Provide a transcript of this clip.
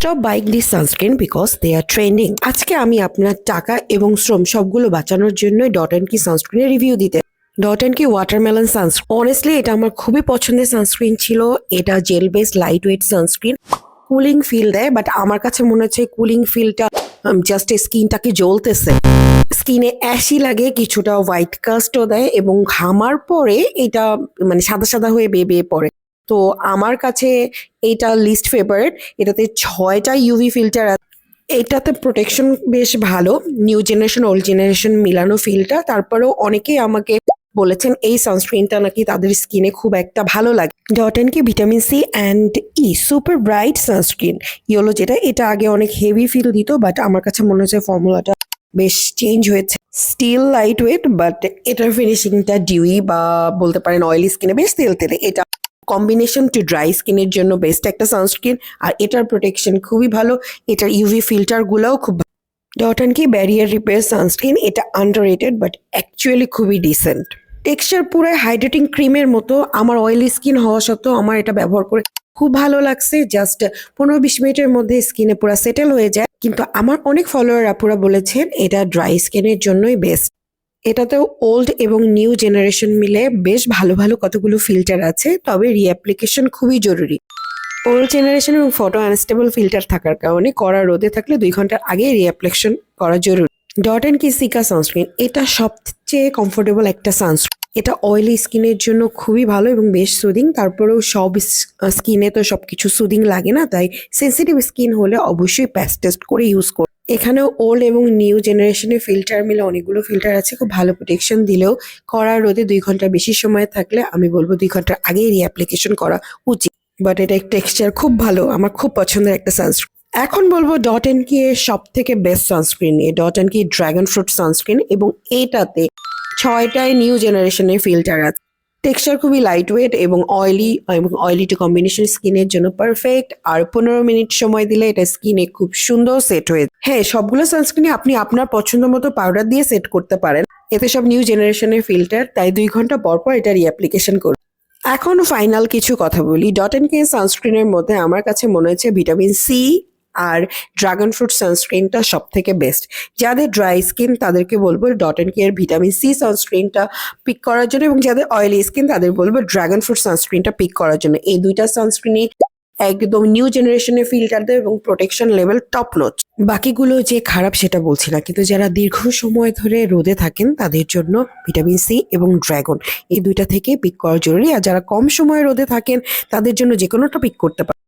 Stop buying these sunscreen because they are trending. আজকে আমি আপনার টাকা এবং শ্রম সবগুলো বাঁচানোর জন্য ডট অ্যান্ড কি সানস্ক্রিনের রিভিউ দিতে dot and key watermelon sunscreen. Honestly এটা আমার খুবই পছন্দের সানস্ক্রিন ছিল। এটা gel base lightweight sunscreen, cooling feel দেয়, বাট আমার কাছে মনে হচ্ছে কুলিং ফিলটা জাস্ট স্কিনটাকে জ্বলতেছে, স্কিনে অ্যাশি লাগে, কিছুটা হোয়াইট কাস্টও দেয় এবং ঘামার পরে এটা মানে সাদা সাদা হয়ে বেয়ে বেয়ে পড়ে। তো আমার কাছে এইটা লিস্ট ফেভারিট। এটাতে 6টা ইউভি ফিল্টার আছে। এটাতে প্রোটেকশন বেশ ভালো, নিউ জেনারেশন ওল্ড জেনারেশন মিলানো ফিলটা। তারপরেও অনেকেই আমাকে বলেছেন এই সানস্ক্রিনটা নাকি তাদের স্কিনে খুব একটা ভালো লাগে। Dot and key vitamin C and E super bright sunscreen yellow, যেটা এটা আগে অনেক হেভি ফিল দিত, বাট আমার কাছে মনে হচ্ছে ফর্মুলাটা বেশ চেঞ্জ হয়েছে। স্টিল লাইট ওয়েট, বাট এটার ফিনিশিংটা ডিউই বা বলতে পারেন অয়েলি স্কিনে বেশ তেলতেলে। এটা কম্বিনেশন টু ড্রাই স্কিনের জন্য বেস্ট একটা সানস্ক্রিন, আর এটার প্রোটেকশন খুবই ভালো। এটার ইউভি ফিল্টারগুলোও খুব ভালো। ডট অ্যান্ড কি ব্যারিয়ার রিপেয়ার সানস্ক্রিন, এটা আন্ডাররেটেড বাট অ্যাকচুয়ালি খুবই ডিসেন্ট। টেক্সচার পুরো হাইড্রেটিং ক্রিমের মতো। আমার অয়েলি স্কিন হওয়া সত্ত্বেও আমার এটা ব্যবহার করে খুব ভালো লাগছে। জাস্ট 15-20 মিনিটের মধ্যে স্কিনে পুরো সেটেল হয়ে যায়। কিন্তু আমার অনেক ফলোয়ার আপুরা বলেছেন এটা ড্রাই স্কিনের জন্যই বেস্ট। এটাতেও ওল্ড এবং নিউ জেনারেশন মিলে বেশ ভালো ভালো কতগুলো ফিল্টার আছে, তবে রিঅ্যাপ্লিকেশন খুবই জরুরি। ওল্ড জেনারেশন এবং ফটো আনস্টেবল ফিল্টার থাকার কারণে কড়া রোদে থাকলে 2 ঘন্টার আগে রিঅ্যাপ্লিকেশন করা জরুরি। ডট অ্যান্ড কি সিকা সানস্ক্রিন, এটা সবচেয়ে কমফোর্টেবল একটা সানস্ক্রিন। এটা অয়েলি স্কিনের জন্য খুবই ভালো এবং বেশ সুদিং। তারপরেও সব স্কিনে তো সবকিছু সুদিং লাগে না, তাই সেন্সিটিভ স্কিন হলে অবশ্যই প্যাচ টেস্ট করে ইউজ করুন। এখানেও ওল্ড এবং নিউ জেনারেশনের ফিল্টার মিলে অনেকগুলো ফিল্টার আছে, খুব ভালো প্রোটেকশন দিলেও কড়া রোদে 2 ঘন্টা বেশি সময় থাকলে আমি বলবো 2 ঘন্টার আগেই রিঅ্যাপ্লিকেশন করা উচিত। বাট এটা টেক্সচার খুব ভালো, আমার খুব পছন্দের একটা সানস্ক্রিন। এখন বলবো ডট অ্যান্ড কি এর সব থেকে বেস্ট সানস্ক্রিন নিয়ে, ডট অ্যান্ড কি ড্রাগন ফ্রুট সানস্ক্রিন, এবং এটাতে 6টায় নিউ জেনারেশনের ফিল্টার আছে। টেক্সচার খুবই লাইট ওয়েট এবং অয়েলি টু কম্বিনেশন স্কিনের জন্য পারফেক্ট। আর 15 মিনিট সময় দিলে এটা স্কিনে খুব সুন্দর সেট হয়ে। হ্যাঁ, সবগুলো সানস্ক্রিনে আপনি আপনার পছন্দ মতো পাউডার দিয়ে সেট করতে পারেন। এতে সব নিউ জেনারেশনের ফিল্টার, তাই 2 ঘন্টা পর পর এটা রিঅ্যাপ্লিকেশন করুন। এখন ফাইনাল কিছু কথা বলি। ডট অ্যান্ড কি সানস্ক্রিনের মধ্যে আমার কাছে মনে হচ্ছে ভিটামিন সি আর ড্রাগন ফ্রুট সানস্ক্রিনটা সব থেকে বেস্ট। যাদের ড্রাই স্কিন তাদেরকে বলবো ডট অ্যান্ড কি এর ভিটামিন সি সানস্ক্রিনটা পিক করার জন্য, এবং যাদের অয়েলি স্কিন তাদের বলবো ড্রাগন ফ্রুট সানস্ক্রিনটা পিক করার জন্য। এই 2টা সানস্ক্রিনই একদম নিউ জেনারেশনের ফিল্টার দেয় এবং প্রোটেকশন লেভেল টপ নচ। বাকিগুলো যে খারাপ সেটা বলছি না, কিন্তু যারা দীর্ঘ সময় ধরে রোদে থাকেন তাদের জন্য ভিটামিন সি এবং ড্রাগন এই 2টা থেকে পিক করা জরুরি। আর যারা কম সময় রোদে থাকেন তাদের জন্য যে কোনোটা পিক করতে পারেন।